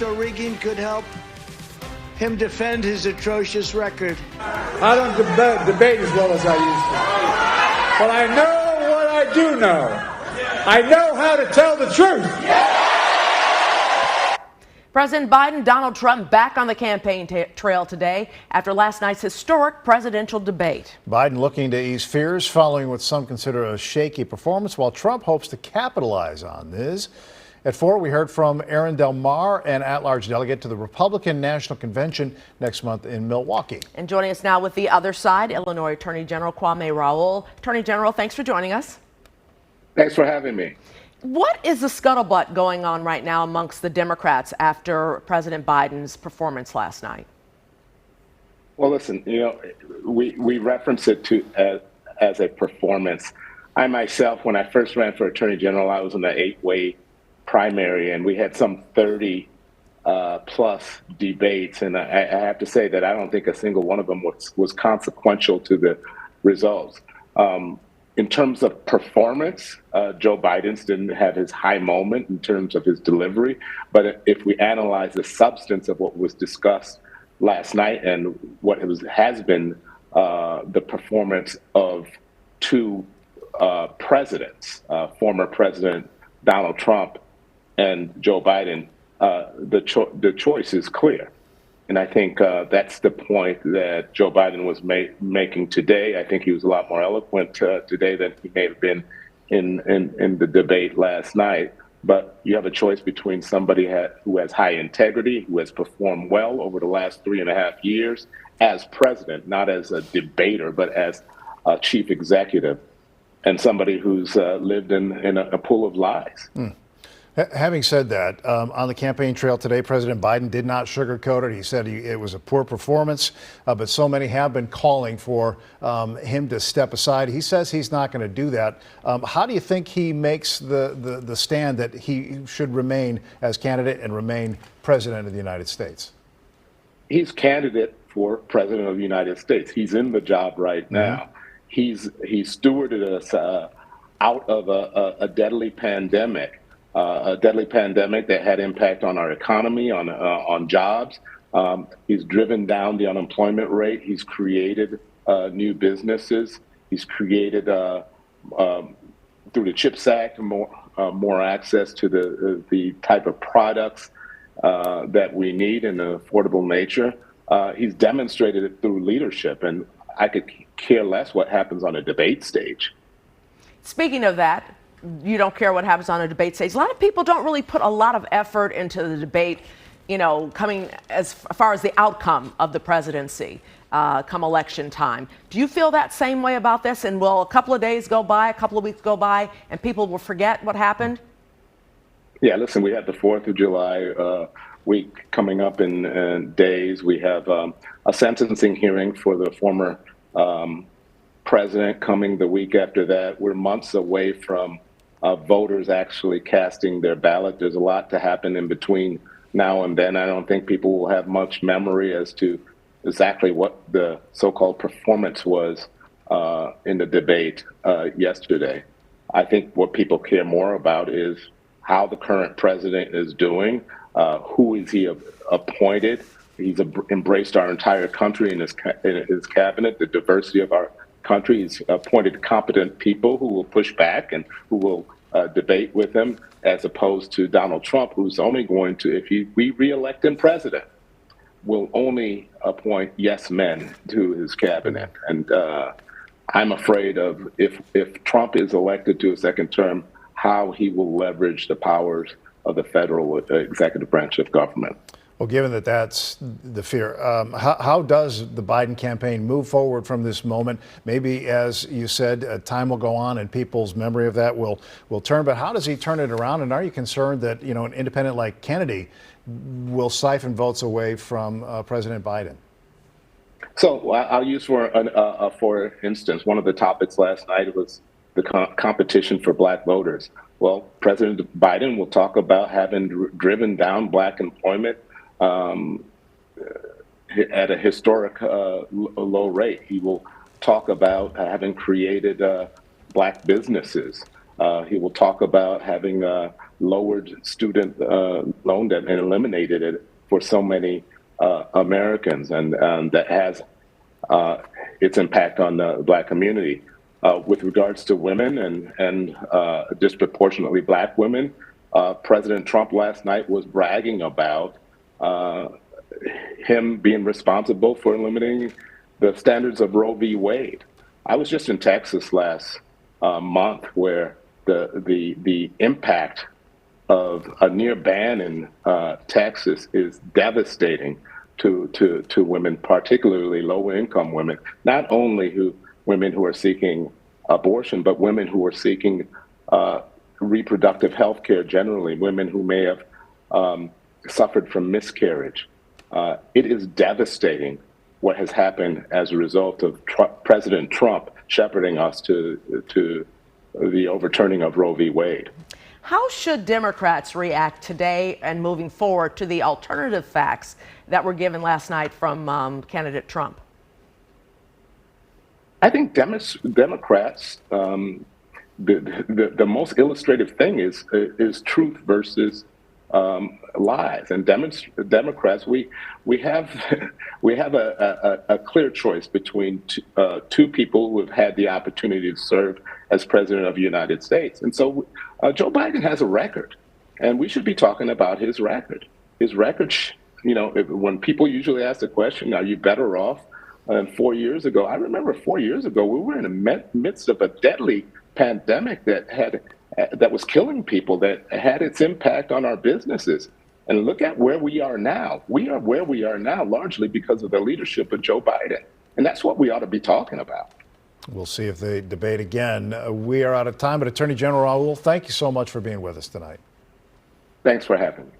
or rigging could help him defend his atrocious record. I don't debate as well as I used to. But I know what I do know. I know how to tell the truth. President Biden, Donald Trump back on the campaign trail today after last night's historic presidential debate. Biden looking to ease fears following what some consider a shaky performance, while Trump hopes to capitalize on this. At 4, we heard from Aaron Del Mar, an at-large delegate to the Republican National Convention next month in Milwaukee. And joining us now with the other side, Illinois Attorney General Kwame Raoul. Attorney General, thanks for joining us. Thanks for having me. What is the scuttlebutt going on right now amongst the Democrats after President Biden's performance last night? Well, listen, we reference it as a performance. I myself, when I first ran for Attorney General, I was in the 8-way primary, and we had some 30 plus debates, and I have to say that I don't think a single one of them was consequential to the results. In terms of performance, Joe Biden's didn't have his high moment in terms of his delivery. But if we analyze the substance of what was discussed last night and what has been the performance of two presidents, former President Donald Trump and Joe Biden, the choice is clear. And I think that's the point that Joe Biden was making today. I think he was a lot more eloquent today than he may have been in the debate last night. But you have a choice between somebody who has high integrity, who has performed well over the last 3.5 years as president, not as a debater, but as a chief executive, and somebody who's lived in a pool of lies. Having said that, on the campaign trail today, President Biden did not sugarcoat it. He said it was a poor performance, but so many have been calling for him to step aside. He says he's not going to do that. How do you think he makes the stand that he should remain as candidate and remain president of the United States? He's candidate for president of the United States. He's in the job right now. He's stewarded us out of a deadly pandemic. A deadly pandemic that had impact on our economy, on jobs. He's driven down the unemployment rate. He's created new businesses. He's created, through the CHIPS Act, more access to the type of products that we need in an affordable nature. He's demonstrated it through leadership, and I could care less what happens on a debate stage. Speaking of that, you don't care what happens on a debate stage. A lot of people don't really put a lot of effort into the debate, coming as far as the outcome of the presidency come election time. Do you feel that same way about this? And will a couple of days go by, a couple of weeks go by, and people will forget what happened? Yeah, listen, we have the 4th of July week coming up in days. We have a sentencing hearing for the former president coming the week after that. We're months away from voters actually casting their ballot. There's a lot to happen in between now and then. I don't think people will have much memory as to exactly what the so-called performance was in the debate yesterday. I think what people care more about is how the current president is doing, who is he appointed. He's embraced our entire country in his cabinet, the diversity of our country. He's appointed competent people who will push back and who will debate with him, as opposed to Donald Trump, who's only going to, if we reelect him president, will only appoint yes men to his cabinet. And I'm afraid of if Trump is elected to a second term, how he will leverage the powers of the federal executive branch of government. Well, given that that's the fear, how does the Biden campaign move forward from this moment? Maybe, as you said, time will go on and people's memory of that will turn. But how does he turn it around? And are you concerned that an independent like Kennedy will siphon votes away from President Biden? So I'll use for instance, one of the topics last night was the competition for black voters. Well, President Biden will talk about having driven down black employment at a historic low rate. He will talk about having created black businesses. He will talk about having lowered student loan debt and eliminated it for so many Americans, and that has its impact on the Black community. With regards to women and disproportionately Black women, President Trump last night was bragging about him being responsible for eliminating the standards of Roe v. Wade. I was just in Texas last month, where the impact of a near ban in Texas is devastating to women, particularly low-income women. Not only women who are seeking abortion, but women who are seeking reproductive health care generally, women who may have suffered from miscarriage. It is devastating what has happened as a result of President Trump shepherding us to the overturning of Roe v. Wade. How should Democrats react today and moving forward to the alternative facts that were given last night from candidate Trump? I think Democrats, the most illustrative thing is truth versus lies. And Democrats, we have a clear choice between two people who have had the opportunity to serve as president of the United States. And so Joe Biden has a record, and we should be talking about his record. His record, when people usually ask the question, are you better off than 4 years ago? I remember 4 years ago, we were in the midst of a deadly pandemic that was killing people, that had its impact on our businesses. And look at where we are now. We are where we are now largely because of the leadership of Joe Biden. And that's what we ought to be talking about. We'll see if they debate again. We are out of time, but Attorney General Raul, thank you so much for being with us tonight. Thanks for having me.